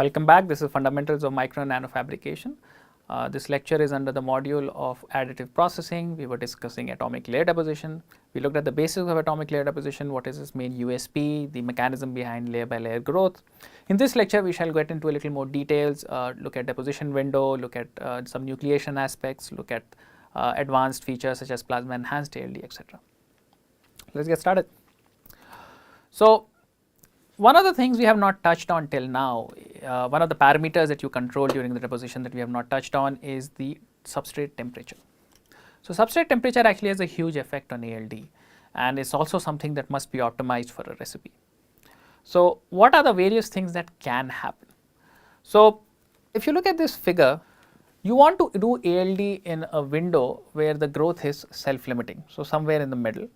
Welcome back. This is Fundamentals of Micro and Nanofabrication. This lecture is under the module of additive processing. We were discussing atomic layer deposition. We looked at the basics of atomic layer deposition, what is its main USP, the mechanism behind layer by layer growth. In this lecture, we shall get into a little more details, look at deposition window, look at some nucleation aspects, look at advanced features such as plasma enhanced ALD, etc. Let's get started. So, one of the things we have not touched on till now, one of the parameters that you control during the deposition that we have not touched on is the substrate temperature. So, substrate temperature actually has a huge effect on ALD, and it's also something that must be optimized for a recipe. So, what are the various things that can happen? So, if you look at this figure, you want to do ALD in a window where the growth is self-limiting, so somewhere in the middle.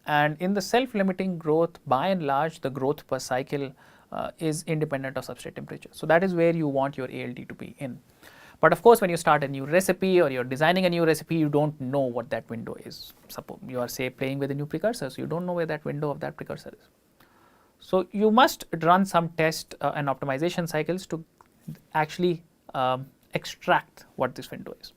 And in the self-limiting growth, by and large, the growth per cycle is independent of substrate temperature. So, that is where you want your ALD to be in. But of course, when you start a new recipe or you are designing a new recipe, you do not know what that window is. Suppose you are, say, playing with a new precursor, so you do not know where that window of that precursor is. So, you must run some test and optimization cycles to actually extract what this window is.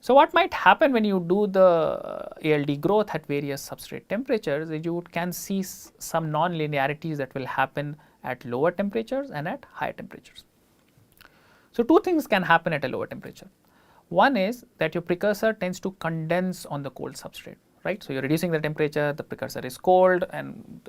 So, what might happen when you do the ALD growth at various substrate temperatures is you can see some non-linearities that will happen at lower temperatures and at higher temperatures. So, two things can happen at a lower temperature. One is that your precursor tends to condense on the cold substrate, right. So, you are reducing the temperature, the precursor is cold, and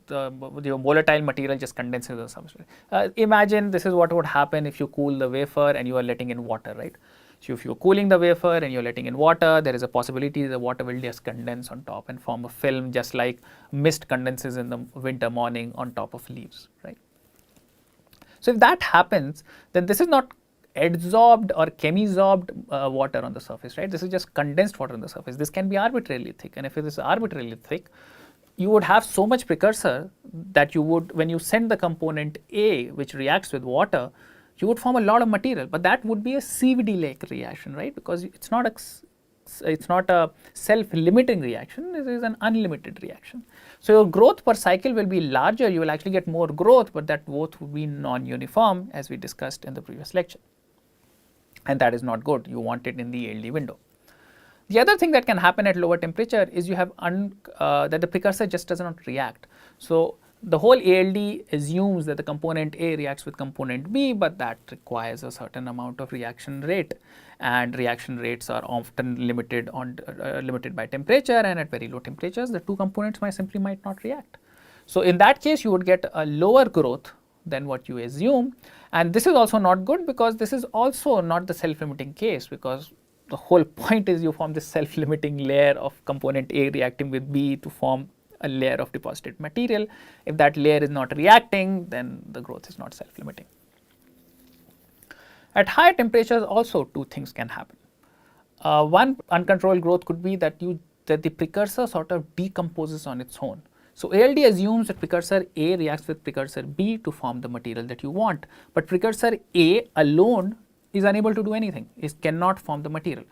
the volatile material just condenses the substrate. Imagine this is what would happen if you cool the wafer and you are letting in water, right. So, if you are cooling the wafer and you are letting in water, there is a possibility the water will just condense on top and form a film, just like mist condenses in the winter morning on top of leaves, right. So, if that happens, then this is not adsorbed or chemisorbed water on the surface, right. This is just condensed water on the surface. This can be arbitrarily thick, and if it is arbitrarily thick, you would have so much precursor that you would, when you send the component A, which reacts with water, you would form a lot of material, but that would be a CVD-like reaction, right, because it's not a self-limiting reaction, it is an unlimited reaction. So, your growth per cycle will be larger, you will actually get more growth, but that growth will be non-uniform, as we discussed in the previous lecture, and that is not good. You want it in the ALD window. The other thing that can happen at lower temperature is you have that the precursor just does not react. So, the whole ALD assumes that the component A reacts with component B, but that requires a certain amount of reaction rate, and reaction rates are often limited by temperature, and at very low temperatures the two components might not react. So, in that case you would get a lower growth than what you assume, and this is also not good because this is also not the self-limiting case, because the whole point is you form this self-limiting layer of component A reacting with B to form a layer of deposited material. If that layer is not reacting, then the growth is not self-limiting. At higher temperatures also two things can happen. One uncontrolled growth could be that the precursor sort of decomposes on its own. So, ALD assumes that precursor A reacts with precursor B to form the material that you want, but precursor A alone is unable to do anything, it cannot form the material.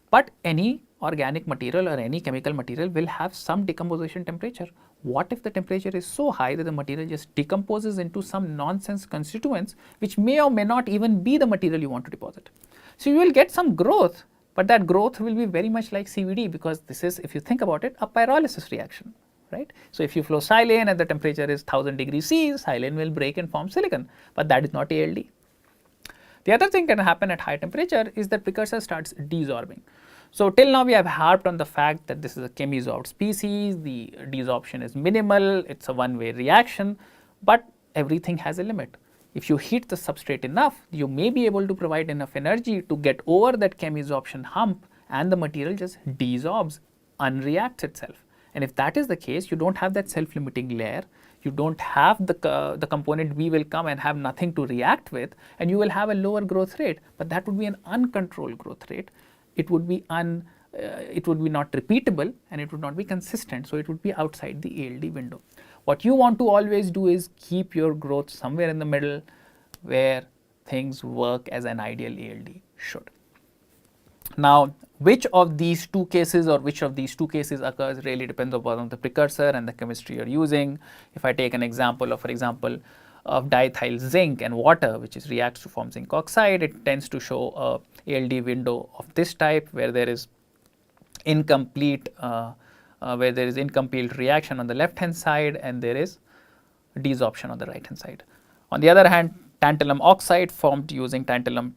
But any organic material or any chemical material will have some decomposition temperature. What if the temperature is so high that the material just decomposes into some nonsense constituents which may or may not even be the material you want to deposit? So, you will get some growth, but that growth will be very much like CVD, because this is, if you think about it, a pyrolysis reaction, right. So, if you flow silane and the temperature is 1000 degrees C, silane will break and form silicon, but that is not ALD. The other thing can happen at high temperature is that precursor starts desorbing. So, till now we have harped on the fact that this is a chemisorbed species, the desorption is minimal, it is a one-way reaction, but everything has a limit. If you heat the substrate enough, you may be able to provide enough energy to get over that chemisorption hump, and the material just desorbs, unreacts itself. And if that is the case, you do not have that self-limiting layer, you do not have the component B will come and have nothing to react with, and you will have a lower growth rate, but that would be an uncontrolled growth rate. It would be not repeatable, and it would not be consistent. So, it would be outside the ALD window. What you want to always do is keep your growth somewhere in the middle where things work as an ideal ALD should. Now, which of these two cases occurs really depends upon the precursor and the chemistry you are using. If I take an example of, for example, of diethyl zinc and water, which is reacts to form zinc oxide, it tends to show a ALD window of this type where there is incomplete reaction on the left hand side and there is desorption on the right hand side. On the other hand, tantalum oxide formed using tantalum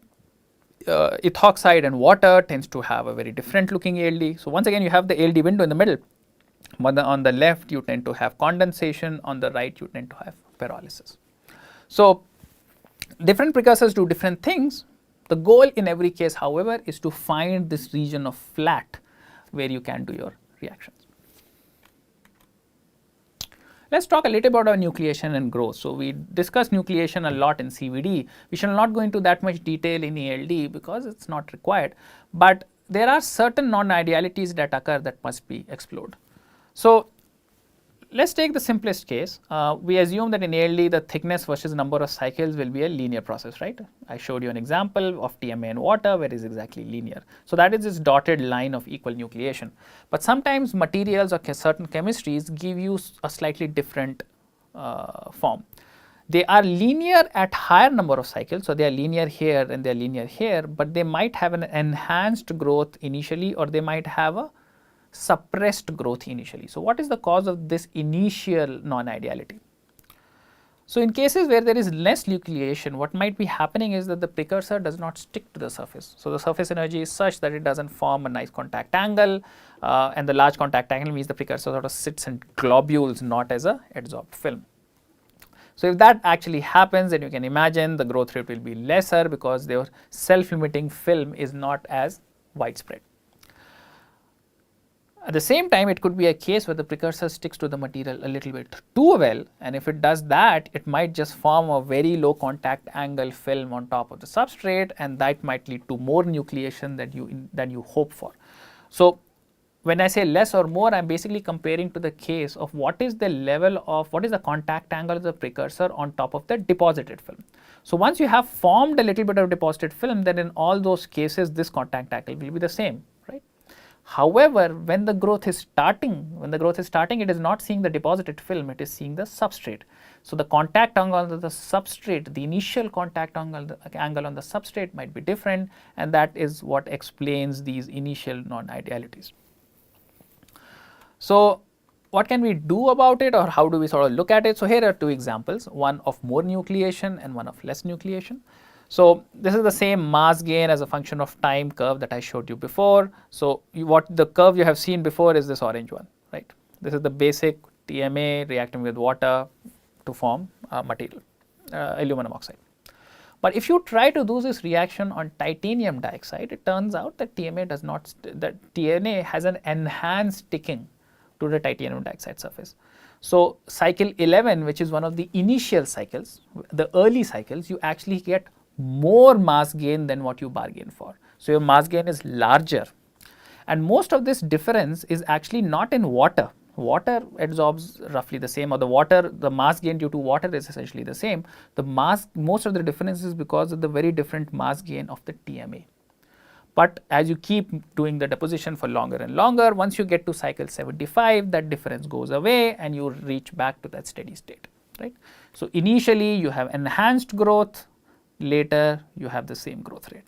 ethoxide and water tends to have a very different looking ALD. So, once again you have the ALD window in the middle, but on the left you tend to have condensation, on the right you tend to have pyrolysis. So, different precursors do different things. The goal in every case, however, is to find this region of flat where you can do your reactions. Let us talk a little about our nucleation and growth. So, we discussed nucleation a lot in CVD. We shall not go into that much detail in ALD because it is not required, but there are certain non-idealities that occur that must be explored. So, let us take the simplest case. We assume that in ALD the thickness versus number of cycles will be a linear process, right. I showed you an example of TMA and water where it is exactly linear. So, that is this dotted line of equal nucleation, but sometimes materials or certain chemistries give you a slightly different form. They are linear at higher number of cycles, so they are linear here and they are linear here, but they might have an enhanced growth initially or they might have a suppressed growth initially. So, what is the cause of this initial non-ideality? So, in cases where there is less nucleation, what might be happening is that the precursor does not stick to the surface. So, the surface energy is such that it does not form a nice contact angle and the large contact angle means the precursor sort of sits in globules, not as a adsorbed film. So, if that actually happens, then you can imagine the growth rate will be lesser because their self-limiting film is not as widespread. At the same time, it could be a case where the precursor sticks to the material a little bit too well, and if it does that, it might just form a very low contact angle film on top of the substrate, and that might lead to more nucleation than you hope for. So, when I say less or more, I am basically comparing to the case of what is the contact angle of the precursor on top of the deposited film. So, once you have formed a little bit of deposited film, then in all those cases this contact angle will be the same, right. However, when the growth is starting, it is not seeing the deposited film, it is seeing the substrate. So, the contact angle of the substrate, the initial contact angle on the substrate might be different, and that is what explains these initial non-idealities. So, what can we do about it, or how do we sort of look at it? So, here are two examples, one of more nucleation and one of less nucleation. So, this is the same mass gain as a function of time curve that I showed you before. So, what the curve you have seen before is this orange one, right. This is the basic TMA reacting with water to form material, aluminum oxide. But if you try to do this reaction on titanium dioxide, it turns out that TMA has an enhanced sticking to the titanium dioxide surface. So, cycle 11, which is one of the initial cycles, the early cycles, you actually get more mass gain than what you bargain for. So, your mass gain is larger, and most of this difference is actually not in water. Water absorbs roughly the same, or the mass gain due to water is essentially the same. Most of the difference is because of the very different mass gain of the TMA. But as you keep doing the deposition for longer and longer, once you get to cycle 75, that difference goes away and you reach back to that steady state, right. So, initially you have enhanced growth, later you have the same growth rate.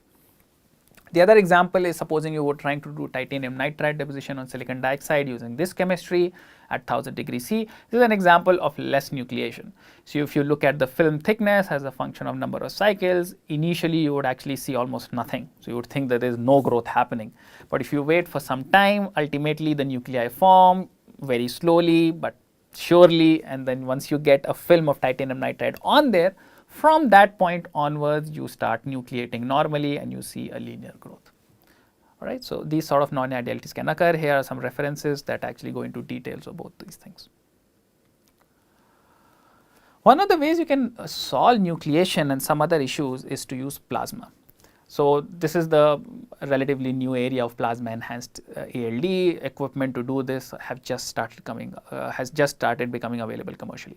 The other example is supposing you were trying to do titanium nitride deposition on silicon dioxide using this chemistry at 1000 degrees C. This is an example of less nucleation. So, if you look at the film thickness as a function of number of cycles, initially you would actually see almost nothing. So, you would think that there is no growth happening, but if you wait for some time, ultimately the nuclei form very slowly but surely, and then once you get a film of titanium nitride on there, from that point onwards you start nucleating normally and you see a linear growth. Alright, so these sort of non-idealities can occur. Here are some references that actually go into details of both these things. One of the ways you can solve nucleation and some other issues is to use plasma. So, this is the relatively new area of plasma enhanced ALD. Equipment to do this has just started becoming available commercially.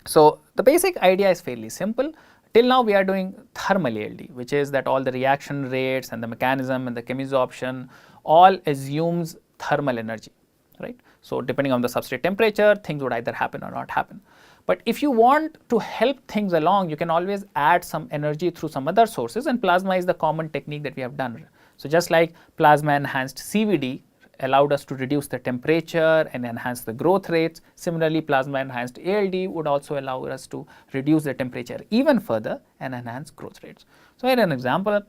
So, the basic idea is fairly simple. Till now we are doing thermal ALD, which is that all the reaction rates and the mechanism and the chemisorption all assumes thermal energy, right. So, depending on the substrate temperature, things would either happen or not happen. But if you want to help things along, you can always add some energy through some other sources, and plasma is the common technique that we have done. So, just like plasma enhanced CVD allowed us to reduce the temperature and enhance the growth rates, similarly plasma enhanced ALD would also allow us to reduce the temperature even further and enhance growth rates. So, here an example.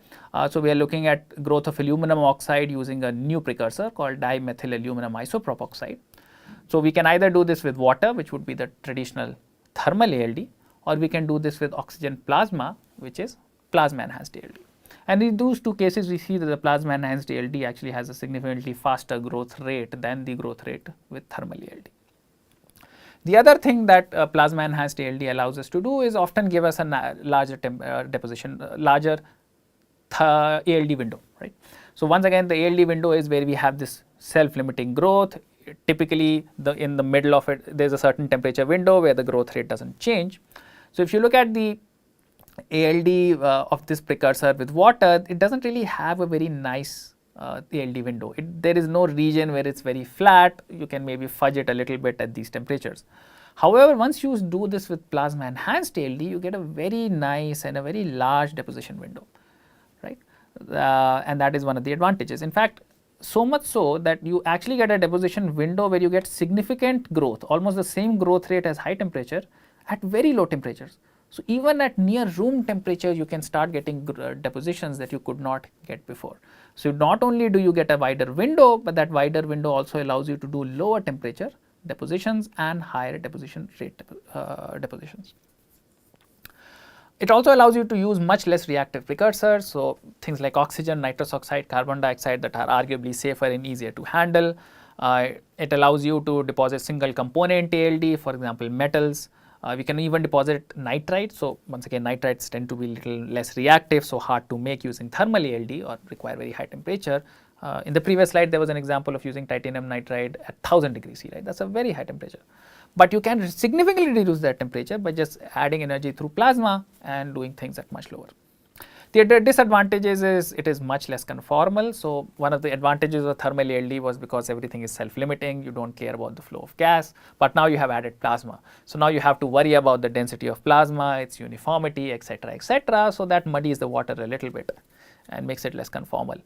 So, we are looking at growth of aluminum oxide using a new precursor called dimethyl aluminum isoprop oxide. So, we can either do this with water, which would be the traditional thermal ALD, or we can do this with oxygen plasma, which is plasma enhanced ALD. And in those two cases, we see that the plasma enhanced ALD actually has a significantly faster growth rate than the growth rate with thermal ALD. The other thing that plasma enhanced ALD allows us to do is often give us a larger deposition, larger ALD window, right. So, once again the ALD window is where we have this self-limiting growth. Typically, in the middle of it, there is a certain temperature window where the growth rate does not change. So, if you look at the ALD of this precursor with water, it does not really have a very nice ALD window. There is no region where it is very flat. You can maybe fudge it a little bit at these temperatures. However, once you do this with plasma enhanced ALD, you get a very nice and a very large deposition window, right, and that is one of the advantages. In fact, so much so that you actually get a deposition window where you get significant growth, almost the same growth rate as high temperature at very low temperatures. So, even at near room temperature, you can start getting depositions that you could not get before. So, not only do you get a wider window, but that wider window also allows you to do lower temperature depositions and higher deposition rate depositions. It also allows you to use much less reactive precursors. So, things like oxygen, nitrous oxide, carbon dioxide that are arguably safer and easier to handle. It allows you to deposit single component ALD, for example, metals. We can even deposit nitride. So, once again nitrides tend to be little less reactive, so hard to make using thermal ALD or require very high temperature. In the previous slide, there was an example of using titanium nitride at 1000 degrees C, right? That is a very high temperature. But you can significantly reduce that temperature by just adding energy through plasma and doing things at much lower. The disadvantages is it is much less conformal. So, one of the advantages of thermal ALD was because everything is self-limiting, you do not care about the flow of gas, but now you have added plasma. So, now you have to worry about the density of plasma, its uniformity, etc., etc. So, that muddies the water a little bit and makes it less conformal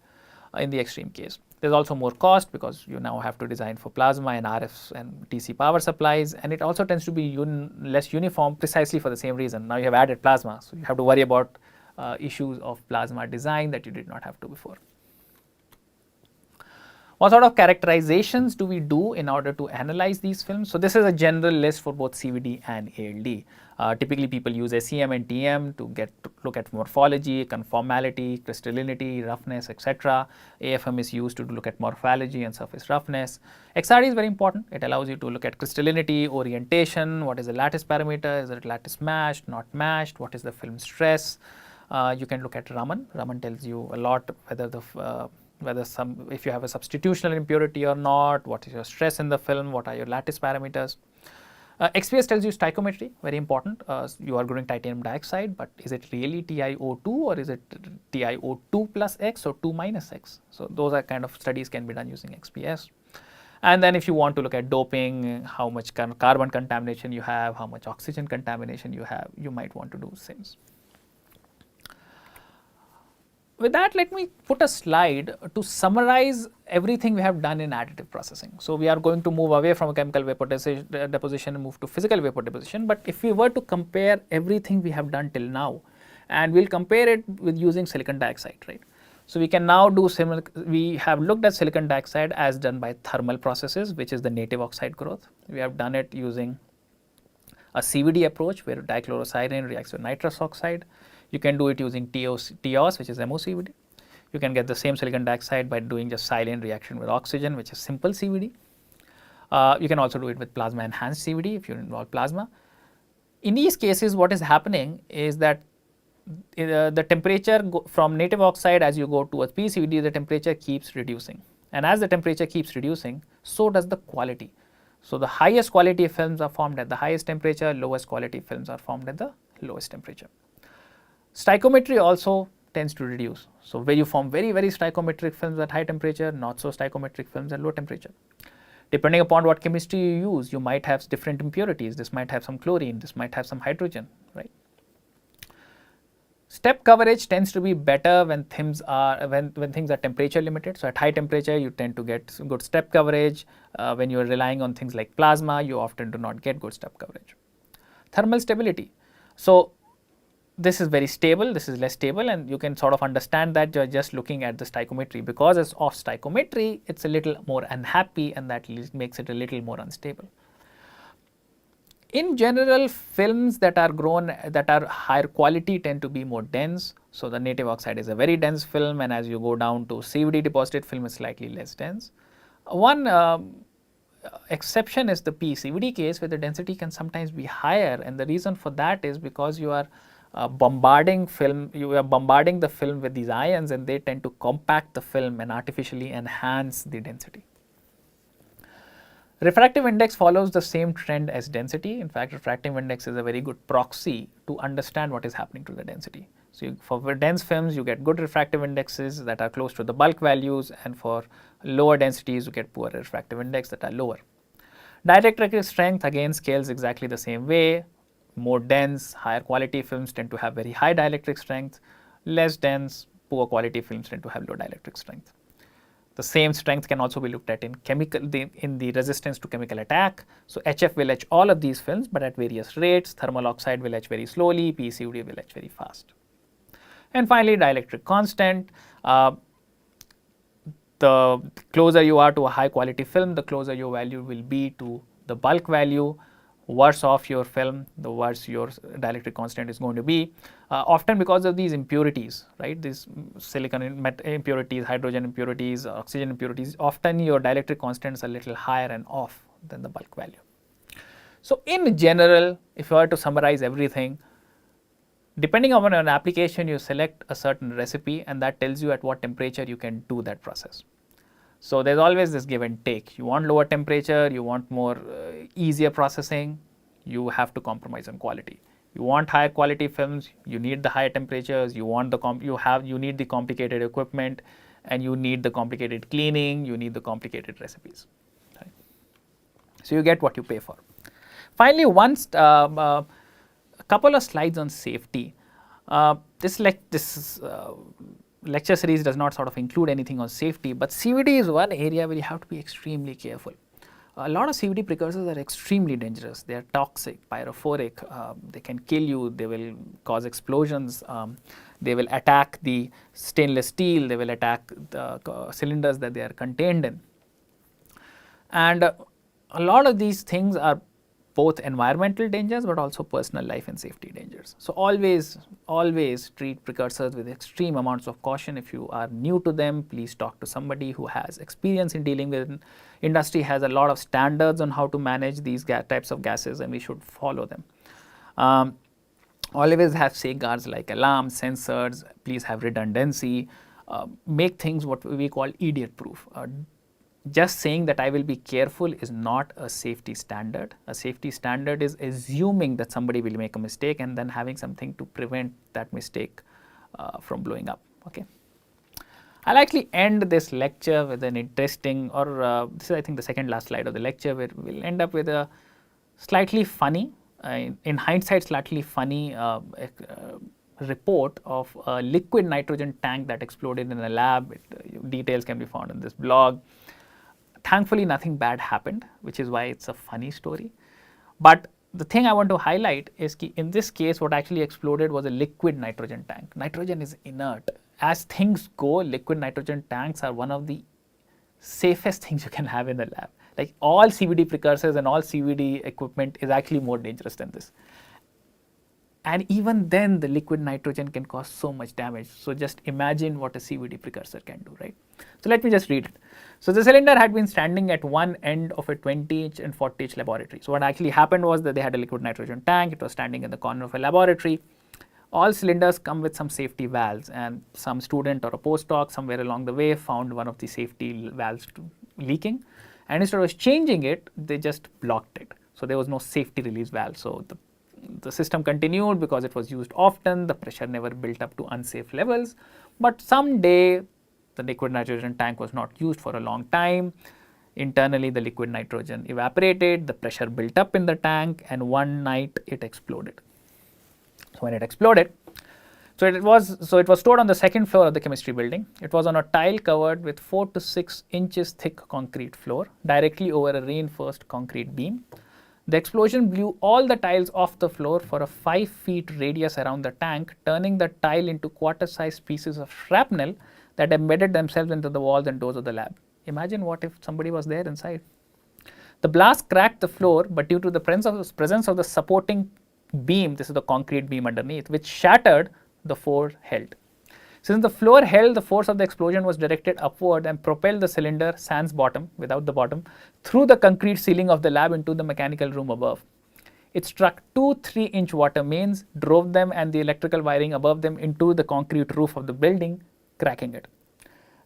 in the extreme case. There is also more cost because you now have to design for plasma and RFs and DC power supplies, and it also tends to be less uniform precisely for the same reason. Now you have added plasma, so you have to worry about issues of plasma design that you did not have to before. What sort of characterizations do we do in order to analyze these films? So, this is a general list for both CVD and ALD. Typically, people use SEM and TM to look at morphology, conformality, crystallinity, roughness, etc. AFM is used to look at morphology and surface roughness. XRD is very important. It allows you to look at crystallinity, orientation, what is the lattice parameter, is it lattice matched, not matched, what is the film stress. You can look at Raman. Raman tells you a lot whether if you have a substitutional impurity or not, what is your stress in the film, what are your lattice parameters. XPS tells you stoichiometry, very important. You are growing titanium dioxide, but is it really TiO2 or is it TiO2 plus X or 2 minus X? So, those are kind of studies can be done using XPS. And then if you want to look at doping, how much carbon contamination you have, how much oxygen contamination you have, you might want to do SIMS. With that, let me put a slide to summarize everything we have done in additive processing. So, we are going to move away from chemical vapor deposition and move to physical vapor deposition. But if we were to compare everything we have done till now, and we will compare it with using silicon dioxide, right. So, we can now do similar, we have looked at silicon dioxide as done by thermal processes, which is the native oxide growth. We have done it using a CVD approach where dichlorocyanine reacts with nitrous oxide. You can do it using TOS, which is MOCVD. You can get the same silicon dioxide by doing just silane reaction with oxygen, which is simple CVD. You can also do it with plasma enhanced CVD if you involve plasma. In these cases, what is happening is that the temperature from native oxide as you go towards PCVD, the temperature keeps reducing. And as the temperature keeps reducing, so does the quality. So, the highest quality films are formed at the highest temperature, lowest quality films are formed at the lowest temperature. Stoichiometry also tends to reduce. So, where you form very, very stoichiometric films at high temperature, not so stoichiometric films at low temperature. Depending upon what chemistry you use, you might have different impurities. This might have some chlorine, this might have some hydrogen, right? Step coverage tends to be better when things are temperature limited. So at high temperature, you tend to get good step coverage. When you are relying on things like plasma, you often do not get good step coverage. Thermal stability. So this is very stable, this is less stable, and you can sort of understand that you're just looking at the stoichiometry. Because it's off stoichiometry, it's a little more unhappy, and that makes it a little more unstable. In general, films that are higher quality tend to be more dense. So the native oxide is a very dense film, and as you go down to CVD deposited film, it's slightly less dense. One exception is the PCVD case, where the density can sometimes be higher, and the reason for that is because you are bombarding the film with these ions, and they tend to compact the film and artificially enhance the density. Refractive index follows the same trend as density. In fact, refractive index is a very good proxy to understand what is happening to the density. So for dense films, you get good refractive indexes that are close to the bulk values, and for lower densities, you get poor refractive index that are lower. Dielectric strength again scales exactly the same way. More dense, higher quality films tend to have very high dielectric strength. Less dense, poor quality films tend to have low dielectric strength. The same strength can also be looked at in the resistance to chemical attack. So HF will etch all of these films, but at various rates. Thermal oxide will etch very slowly, PCVD will etch very fast. And finally, dielectric constant. The closer you are to a high quality film, the closer your value will be to the bulk value. Worse off your film, the worse your dielectric constant is going to be. Often because of these impurities, right? These silicon impurities, hydrogen impurities, oxygen impurities, often your dielectric constant is a little higher and off than the bulk value. So in general, if you were to summarize everything, depending on an application, you select a certain recipe, and that tells you at what temperature you can do that process. So there's always this give and take. You want lower temperature, you want more easier processing, you have to compromise on quality. You want higher quality films, you need the higher temperatures, you need the complicated equipment, and you need the complicated cleaning, you need the complicated recipes. Right? So you get what you pay for. Finally, a couple of slides on safety. This lecture series does not sort of include anything on safety, but CVD is one area where you have to be extremely careful. A lot of CVD precursors are extremely dangerous. They are toxic, pyrophoric, they can kill you, they will cause explosions, they will attack the stainless steel, they will attack the cylinders that they are contained in. And a lot of these things are both environmental dangers, but also personal life and safety dangers. So always treat precursors with extreme amounts of caution. If you are new to them, please talk to somebody who has experience in dealing with. Industry has a lot of standards on how to manage these types of gases, and we should follow them. Always have safeguards like alarms, sensors. Please have redundancy. Make things what we call idiot proof. Just saying that I will be careful is not a safety standard. A safety standard is assuming that somebody will make a mistake and then having something to prevent that mistake from blowing up. Okay. I'll actually end this lecture with an interesting, this is I think the second last slide of the lecture, where we'll end up with a slightly funny, in hindsight slightly funny report of a liquid nitrogen tank that exploded in a lab. Details can be found in this blog. Thankfully, nothing bad happened, which is why it's a funny story. But the thing I want to highlight is that in this case, what actually exploded was a liquid nitrogen tank. Nitrogen is inert. As things go, liquid nitrogen tanks are one of the safest things you can have in the lab. Like all CVD precursors and all CVD equipment is actually more dangerous than this. And even then, the liquid nitrogen can cause so much damage. So just imagine what a CVD precursor can do, right? So let me just read it. So the cylinder had been standing at one end of a 20-inch and 40-inch laboratory. So what actually happened was that they had a liquid nitrogen tank. It was standing in the corner of a laboratory. All cylinders come with some safety valves, and some student or a postdoc somewhere along the way found one of the safety valves leaking. And instead of changing it, they just blocked it. So there was no safety release valve. So the system continued because it was used often. The pressure never built up to unsafe levels. But someday, the liquid nitrogen tank was not used for a long time. Internally, the liquid nitrogen evaporated, the pressure built up in the tank, and one night it exploded. So when it exploded, it was stored on the second floor of the chemistry building. It was on a tile covered with 4 to 6 inches thick concrete floor directly over a reinforced concrete beam. The explosion blew all the tiles off the floor for a 5 feet radius around the tank, turning the tile into quarter-sized pieces of shrapnel that embedded themselves into the walls and doors of the lab. Imagine what if somebody was there inside. The blast cracked the floor, but due to the presence of the supporting beam, this is the concrete beam underneath, which shattered, the floor held. Since the floor held, the force of the explosion was directed upward and propelled the cylinder, sans bottom, without the bottom, through the concrete ceiling of the lab into the mechanical room above. It struck 2 3-inch water mains, drove them and the electrical wiring above them into the concrete roof of the building, cracking it.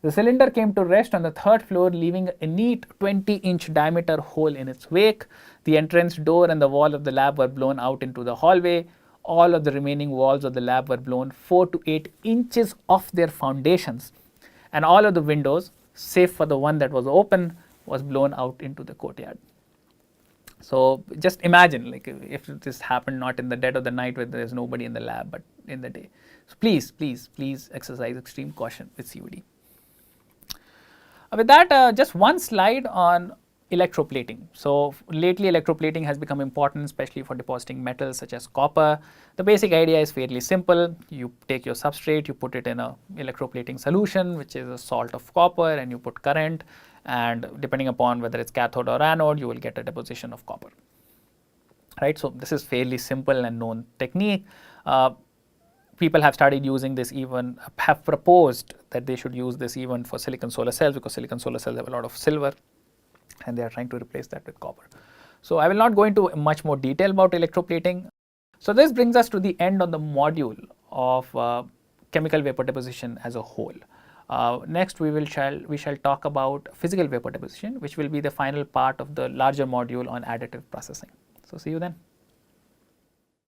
The cylinder came to rest on the 3rd floor, leaving a neat 20-inch diameter hole in its wake. The entrance door and the wall of the lab were blown out into the hallway. All of the remaining walls of the lab were blown 4 to 8 inches off their foundations, and all of the windows, save for the one that was open, was blown out into the courtyard. So just imagine, like, if this happened not in the dead of the night where there is nobody in the lab, but in the day. So please exercise extreme caution with COD. With that, just one slide on electroplating. So lately electroplating has become important, especially for depositing metals such as copper. The basic idea is fairly simple. You take your substrate, you put it in a electroplating solution, which is a salt of copper, and you put current, and depending upon whether it's cathode or anode, you will get a deposition of copper. Right, so this is fairly simple and known technique. People have started using this, even have proposed that they should use this even for silicon solar cells, because silicon solar cells have a lot of silver, and they are trying to replace that with copper. So I will not go into much more detail about electroplating. So this brings us to the end of the module of chemical vapor deposition as a whole. Next we shall talk about physical vapor deposition, which will be the final part of the larger module on additive processing. So see you then.